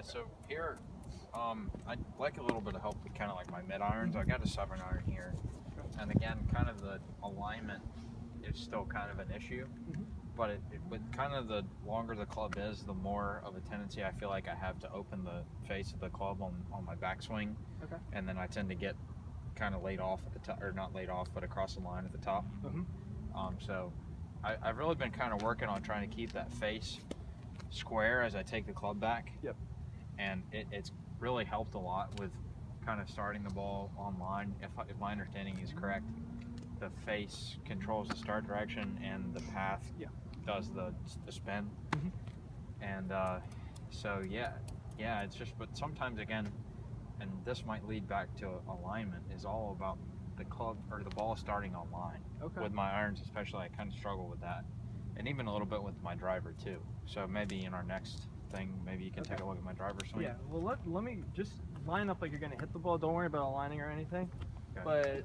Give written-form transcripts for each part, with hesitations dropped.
Yeah, so here, I'd like a little bit of help with kind of like my mid irons. I got a 7-iron here, and again, kind of the alignment is still kind of an issue. But with kind of the longer the club is, the more of a tendency I feel like I have to open the face of the club on my backswing, and then I tend to get kind of laid off at the top, or not laid off, but across the line at the top. So I've really been kind of working on trying to keep that face square as I take the club back. And it's really helped a lot with kind of starting the ball on line. If my understanding is correct, the face controls the start direction and the path does the spin. And so yeah, it's just, but sometimes again, and this might lead back to alignment, is all about the club or the ball starting on line. With my irons especially, I kind of struggle with that, and even a little bit with my driver too. So maybe in our next thing, maybe you can take a look at my driver swing. Yeah, well let me just line up like you're going to hit the ball. Don't worry about aligning or anything. But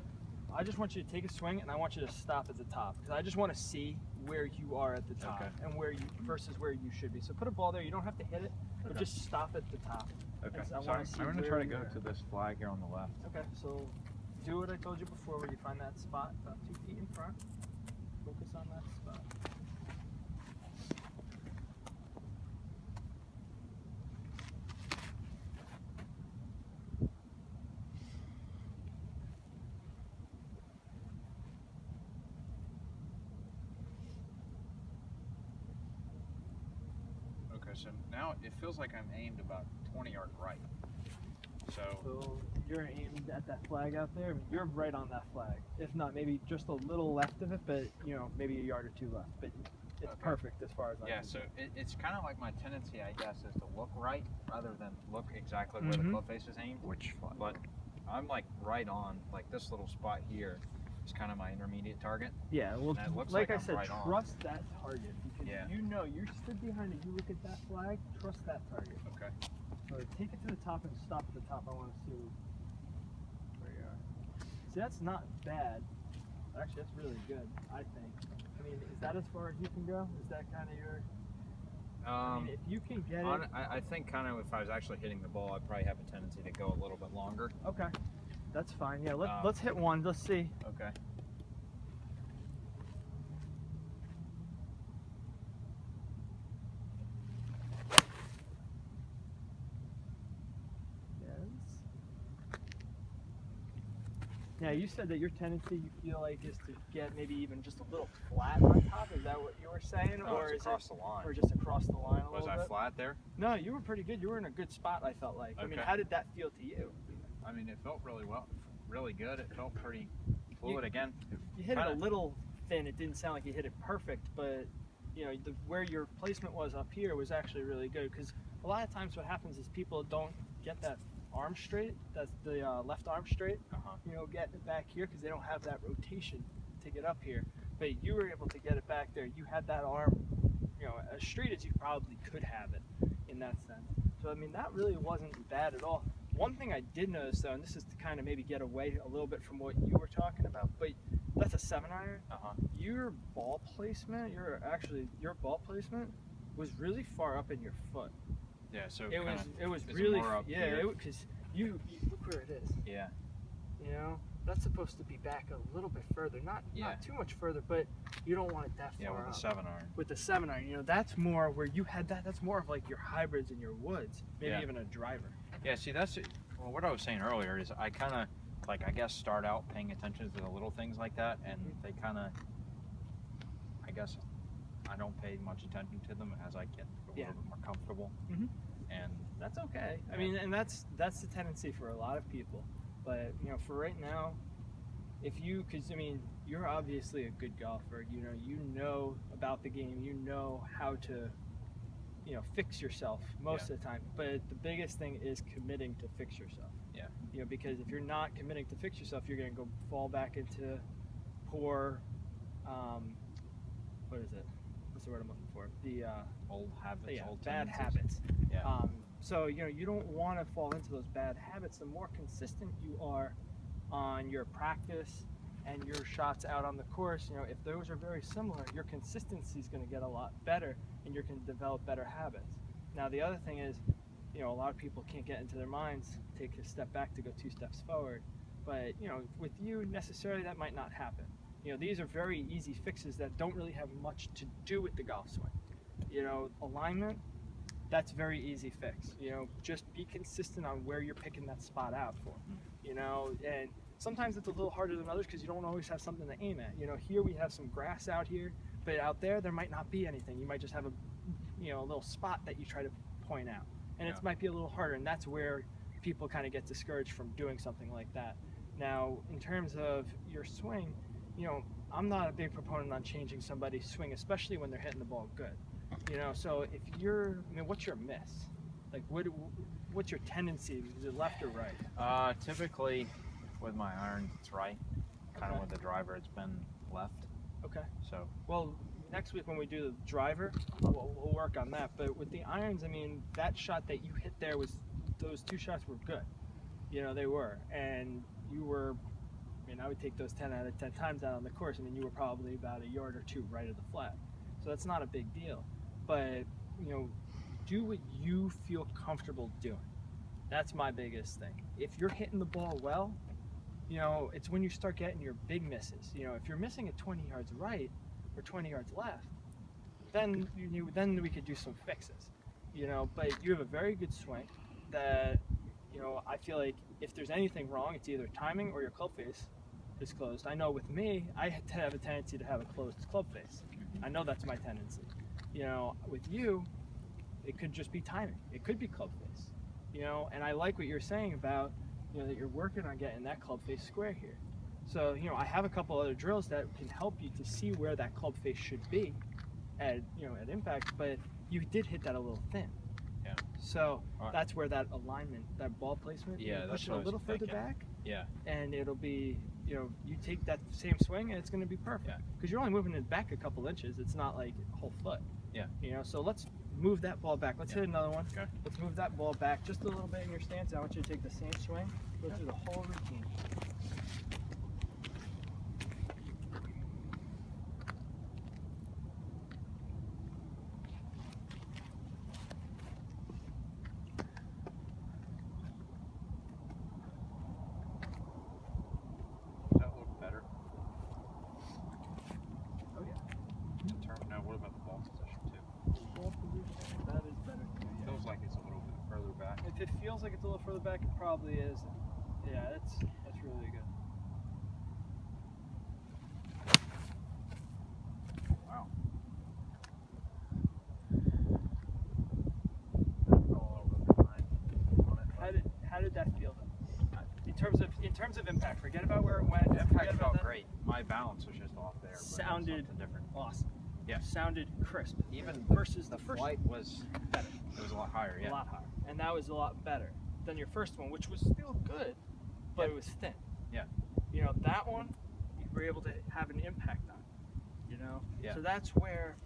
I just want you to take a swing, and I want you to stop at the top, because I just want to see where you are at the top and where you versus where you should be. So put a ball there. You don't have to hit it, but just stop at the top. So I'm going to try to go to this flag here on the left. So do what I told you before, where you find that spot about 2 feet in front. Focus on that spot. So now it feels like I'm aimed about 20 yards right. So you're aimed at that flag out there. You're right on that flag. If not, maybe just a little left of it, but maybe a yard or 2 left. But it's perfect as far as I can. So it's kind of like my tendency, I guess, is to look right rather than look exactly where the club face is aimed. But I'm like right on, like this little spot here is kind of my intermediate target. Yeah, well, like I said, trust that target. Yeah. You stood behind it, you look at that flag, trust that target. So take it to the top and stop at the top. I want to see where you are. See, that's not bad. Actually, that's really good, I think. I mean, is that as far as you can go? Is that kind of your... I mean, if you can get it... I think kind of if I was actually hitting the ball, I'd probably have a tendency to go a little bit longer. That's fine. Yeah, let's hit one. Let's see. Yeah, you said that your tendency, you feel like, is to get maybe even just a little flat on top. Is that what you were saying? Or is across the line. Or just across the line a little bit? Was I flat there? No, you were pretty good. You were in a good spot, I felt like. I mean, how did that feel to you? I mean, it felt really good. It felt pretty fluid again. You hit it a little thin. It didn't sound like you hit it perfect, but where your placement was up here was actually really good, because a lot of times what happens is people don't get that arm straight, that's the left arm straight, get it back here because they don't have that rotation to get up here. But you were able to get it back there. You had that arm, as straight as you probably could have it in that sense. So I mean, that really wasn't bad at all. One thing I did notice though, and this is to kind of maybe get away a little bit from what you were talking about, but that's a 7-iron. Your ball placement, your ball placement was really far up in your foot. Yeah, so it was really because you look where it is. Yeah. That's supposed to be back a little bit further, not too much further, but you don't want it that far. Yeah, with the 7-iron. With the 7-iron, that's more where you had that. That's more of like your hybrids and your woods, maybe even a driver. Yeah, see, what I was saying earlier is I kind of I guess start out paying attention to the little things like that, and they kind of, I guess, I don't pay much attention to them as I get a little bit more comfortable. And that's okay. I mean, and that's the tendency for a lot of people. But for right now, because I mean, you're obviously a good golfer. You know about the game. You know how to, fix yourself most of the time. But the biggest thing is committing to fix yourself. Because if you're not committing to fix yourself, you're going to go fall back into poor. What is it? What's the word I'm looking for? The old habits. Old bad habits. So you don't want to fall into those bad habits. The more consistent you are on your practice and your shots out on the course, if those are very similar, your consistency is going to get a lot better, and you're going to develop better habits. Now the other thing is, you know, a lot of people can't get into their minds, take a step back to go 2 steps forward. But, you know, with you, necessarily that might not happen. You know, these are very easy fixes that don't really have much to do with the golf swing. You know, alignment, that's very easy fix. You know, just be consistent on where you're picking that spot out for. You know, and sometimes it's a little harder than others because you don't always have something to aim at. You know, here we have some grass out here, but out there might not be anything. You might just have a, you know, a little spot that you try to point out, and it might be a little harder, and that's where people kind of get discouraged from doing something like that. Now, in terms of your swing, you know, I'm not a big proponent on changing somebody's swing, especially when they're hitting the ball good. You know, so if you're, I mean, what's your miss? Like, what's your tendency? Is it left or right? Typically, with my irons, it's right. Kind of with the driver, it's been left. Okay. So. Well, next week when we do the driver, we'll work on that. But with the irons, I mean, that shot that you hit there those 2 shots were good. You know, they were, and you were. I mean, I would take those 10 out of 10 times out on the course. I mean, you were probably about a yard or 2 right of the flag, so that's not a big deal. But, you know, do what you feel comfortable doing. That's my biggest thing. If you're hitting the ball well, you know, it's when you start getting your big misses. You know, if you're missing at 20 yards right or 20 yards left, then then we could do some fixes. You know, but you have a very good swing that, you know, I feel like if there's anything wrong, it's either timing or your club face is closed. I know with me, I have a tendency to have a closed club face. I know that's my tendency. You know, with you, it could just be timing. It could be club face. You know, and I like what you're saying about, you know, that you're working on getting that club face square here. So, you know, I have a couple other drills that can help you to see where that club face should be at, you know, at impact, but you did hit that a little thin. Yeah. So that's where that alignment, that ball placement, yeah, you push it a little further back. Yeah. And it'll be, you know, you take that same swing and it's going to be perfect. Yeah. Because you're only moving it back a couple inches. It's not like a whole foot. Yeah. You know, so let's move that ball back. Let's hit another one. Okay. Let's move that ball back just a little bit in your stance. I want you to take the same swing, go through the whole routine. Does that look better? Oh yeah. Now, what about the ball position too? Ball position, that is better too. Yeah. Feels like it's a little bit further back. If it feels like it's a little further back, it probably is. Yeah, that's really good. Wow. That fell a little bit behind on it. How did that feel though? In terms of impact, forget about where it went. Impact felt great. My balance was just off there. But Sounded different. awesome. Yeah. Sounded crisp. Even versus the first flight was better. It was a lot higher. Yeah. A lot higher. And that was a lot better than your first one, which was still good, but it was thin. Yeah. You know, that one, you were able to have an impact on, you know? Yeah. So that's where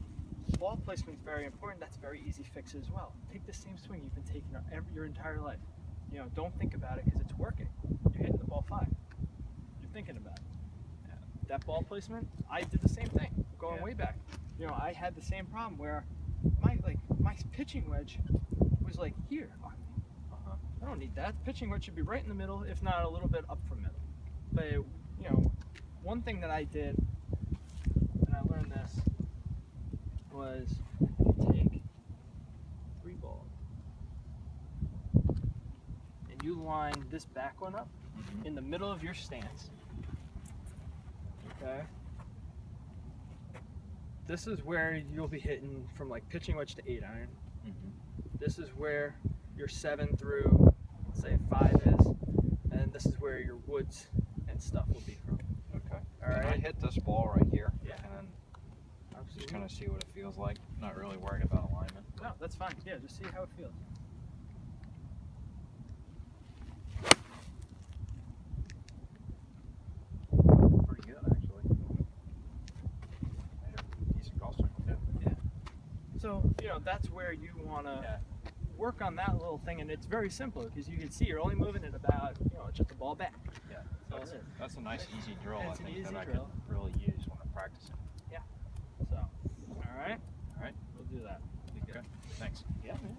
ball placement is very important. That's a very easy fix as well. Take the same swing you've been taking your entire life. You know, don't think about it because it's working. You're hitting the ball 5. You're thinking about it. Yeah. That ball placement, I did the same thing, going way back. You know, I had the same problem where my pitching wedge was like here on me. I don't need that. The pitching wedge should be right in the middle, if not a little bit up from middle. But, you know, one thing that I did, and I learned this, was you take 3 balls, and you line this back one up in the middle of your stance. Okay? This is where you'll be hitting from like pitching wedge to 8 iron. This is where your 7 through, let's say 5 is, and this is where your woods and stuff will be from. Okay. All right. I hit this ball right here. Yeah. And then just kind of see what it feels like. Not really worried about alignment. No, that's fine. Yeah, just see how it feels. Pretty good, actually. Decent golf swing. Yeah. So, you know, that's where you want to work on that little thing, and it's very simple because you can see you're only moving it about, you know, just the ball back. Yeah. That's a nice, easy drill. I think that I drill. could really use when I'm practicing. Yeah. So, all right. All right. We'll do that. Okay. Thanks. Yeah, man.